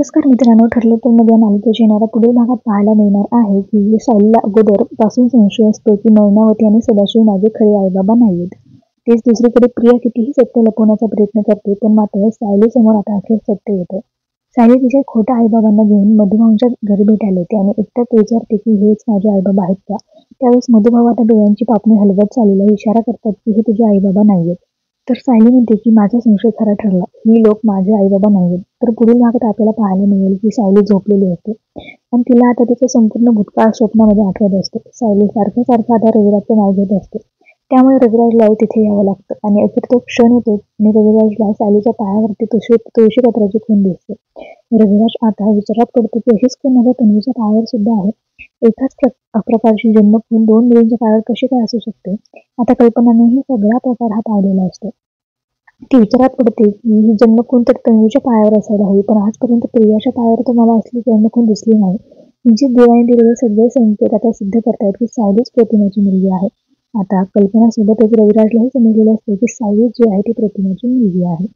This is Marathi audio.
नमस्कार मित्रांनो, ठरलं तर मध्ये या मालिकेच्या येणाऱ्या पुढील भागात पाहायला मिळणार आहे की सायलीला अगोदर पासून संशय असतो की मैनावती आणि सदाशिव माझे खरे आईबाबा नाहीयेत. तेच दुसरीकडे प्रिया कितीही सत्य लपवण्याचा प्रयत्न करते, पण मात्र सायली समोर आता अखेर सत्य येतं. सायली तिच्या खोट्या आईबाबांना घेऊन मधुभाऊंच्या घरी भेटायला येते आणि एकटक विचारते की हेच माझे आईबाबा आहेत का. त्यावेळेस मधुभाऊ आता डोळ्यांची पापणी हलवत सायलीला इशारा करतात की हे तुझे आईबाबा नाहीयेत. तर सायली म्हणते की माझा संशय खरा ठरला, ही लोक माझे आईबाबा नाहीयेत. तर पुढील भागात आपल्याला पाहायला मिळेल की सायली झोपलेली असते आणि तिला आता तिचं संपूर्ण भूतकाळ स्वप्नामध्ये आठवत असते. सायली सारखं आता रविराजचं नाव घेत असते. त्यामुळे रविराजला तिथे यावं लागतं आणि अखेर तो क्षण येतो आणि रविराजला सायलीच्या पायावरती तुळशी पत्राची खूण दिसते. रविराज आता विचारात पडतो की अशीच खूण माझ्या तन्वीच्या पायावर सुद्धा आहे. एकाच प्रकारची जन्मखूण दोन मुलींच्या पायावर कशी काय असू शकते. आता कल्पनानेही सगळा प्रकार हा पाहिलेला असतो. ती विचारात पडते की ही जन्मखूण तर तन्वीच्या पायावर असायला हवी, पण आजपर्यंत प्रियाच्या पायावर तर मला असली जन्मखूण दिसली नाही. म्हणजे देवाने दिलेले सगळे संकेत आता सिद्ध करतायत की सायलीच प्रतिमाची मुलगी आहे. आता कल्पनासोबतच रविराजलाही समजलेलं असते की सायली जी आहे ती प्रतिमाची मुलगी आहे.